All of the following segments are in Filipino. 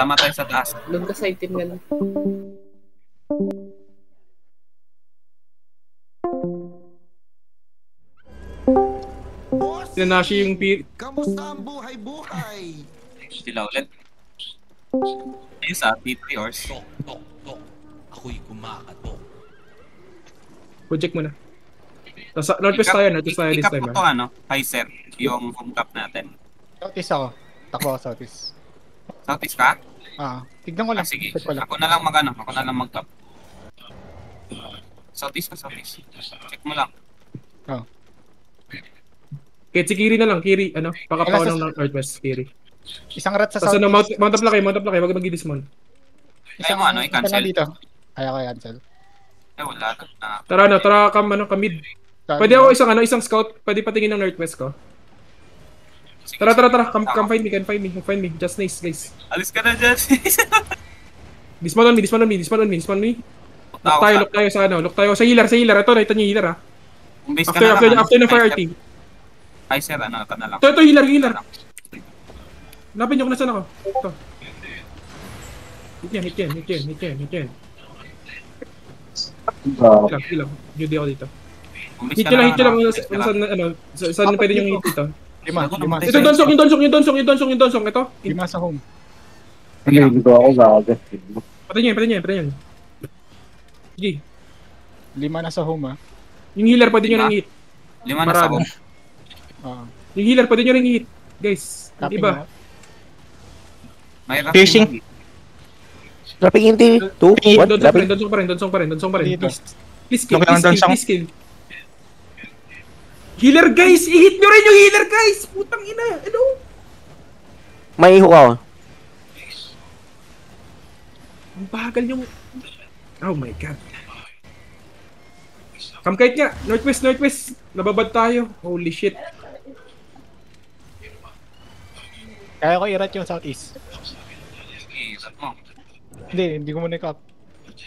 Sama tayo sa taas. Doon ka sa itim nga. Sinanashi yung Kamusta ang buhay-buhay? Sila ulit. Ayun sa T3 Horse. Tok. Ako'y kumakatok. project mo na. Nasa Northwest tayo this time. Ikap mo to Kaiser, yung home cup natin. Southeast ako. Takbo ako Southeast. Southeast ka? Tignan ko lang. Sige, Check ko lang. ako na lang mag-cup. Southeast. Check mo lang. Kahit si Kiri na lang, pakapaw ng Northwest, Kiri. Isang rat sa Tapos Southeast. mount up lang kayo, wag mag-dismount. Isang i-cancel. dito. Ayaw ko i-cancel. Wala na. Tara, ka mid. Pwede ako isang scout, pwede patingin ng Northwest ko. Tara, come find me, just nice, guys. Alis ka na dyan. Dismount on me. Look tayo sa healer, ito na yung healer After ng fire team. Kaiser, ka na lang. Ito, healer. Lapin nyo kung nasan ako. Ito. Hit yan. Hilang. Judy ako dito. Hit nyo lang. Saan pwede nyo hit dito? Lima. Ito, yung donsong. Ito. Lima sa home. Hindi ko ako gagas. Patayin yan. Sige. Lima na sa home Yung healer pwede nyo ring hit. 5 na sa home. Yung healer pwede nyo ring hit. Guys, iba. May Piercing. Dropping into 2. What? Donsong pa rin. Please kill. Healer guys! I-hit nyo rin yung healer guys! Putang ina! Ano? May iho ka. Ang bagal yung... Oh my god. Kamkite nga! Northwest! Nababad tayo. Holy shit. Kaya ko i-rat yung Southeast. Iisap mo. Hindi ko muna i-cup.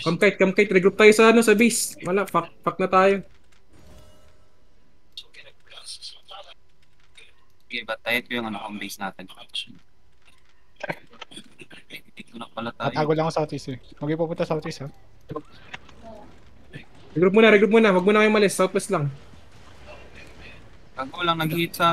Kamkite. Regroup tayo sa base. Wala, fuck na tayo. Okay, batayit ko yung home base natin. Hindi ko na pala tayo. Tago lang ako Southeast Huwag pupunta Southeast Regroup muna. Wag mo na kayong malis. Southwest lang. Ako lang nag-hit sa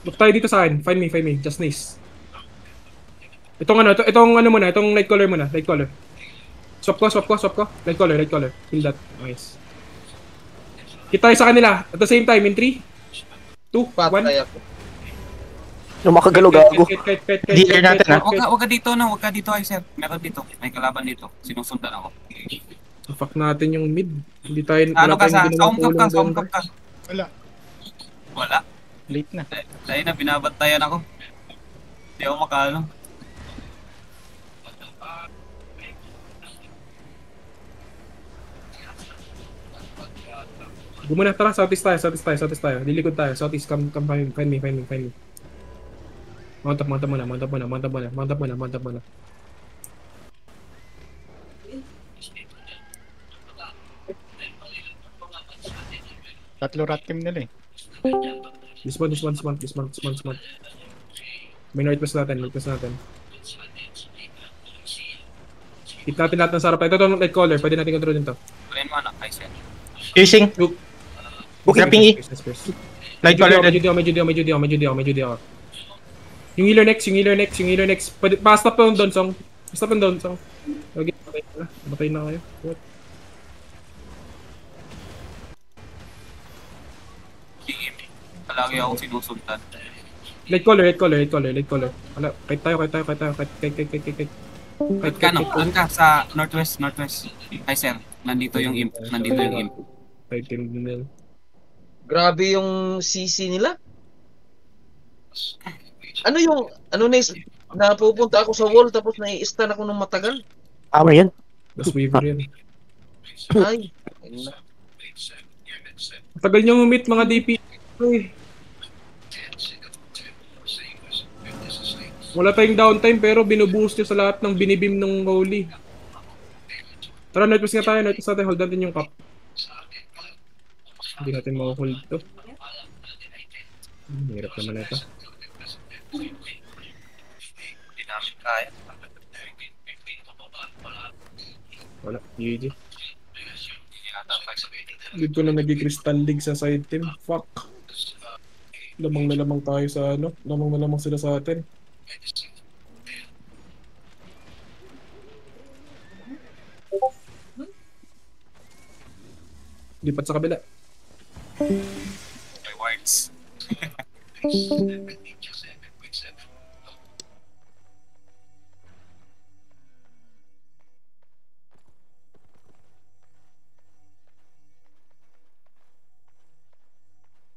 Look tayo dito sa akin. Find me. Just nice. Itong light color muna. Light color. Swap ko. Light color. Kill that. Nice. Hit tayo sa kanila. At the same time, in 3, 2, 1. Yung makagalo gago. Healer natin Huwag ka dito Kaiser. Meron dito. May kalaban dito. Sinusundan ako. Fuck natin yung mid. Hindi tayo... Sa home cup ka. Wala. Late na. Dahil na binabantayan ako. Hindi ako makano. Gumuna, tara, Southeast tayo. Lilikod tayo. Southeast, come find me. Mount up muna. Tatlo rat team nila Dismount. May Northwest natin. Hit natin lahat ng sarap. Ito light color. Pwede natin control din to. Tuloyin mo Kaiser. Piercing. Dropping E. Light color. May Judy ako. Yung healer next. Pwede, pa-stop yung donsong. Okay, patay na kayo. What? Palagi ako sinusundan. Light color. Wala, kahit tayo. Doon ka sa northwest. Kaiser, nandito yung imp. Titan din. Grabe yung CC nila. Napupunta ako sa wall tapos nai-stun ako ng matagal. Armor yan. Das Weaver yan. Ay. Matagal nyo umit mga DP. Uy. Wala tayong downtime pero binuboost nyo sa lahat ng binibim ng Holy. Tara, Northwest nga tayo. Northwest natin. Hold natin yung cup. Hindi natin makahold to. Hirap naman ito. Hindi namin kaya. Wala. GG. Yata pa sa Dito na nag-crystal league sa side team. Fuck. Lamang na lamang tayo sa ano. Lamang na lamang sila sa atin. Lipat sa kabila. rewards.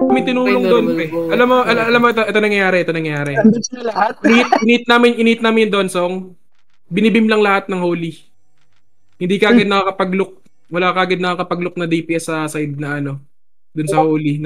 May tinulong doon, pe. Alam mo, ito nangyayari, Nandun sila lahat. Init namin doon, song. Binibim lang lahat ng Holy. Hindi kagad nakakapag-look. Wala kagad nakakapag-look na DPS sa side na ano. Doon sa Holy.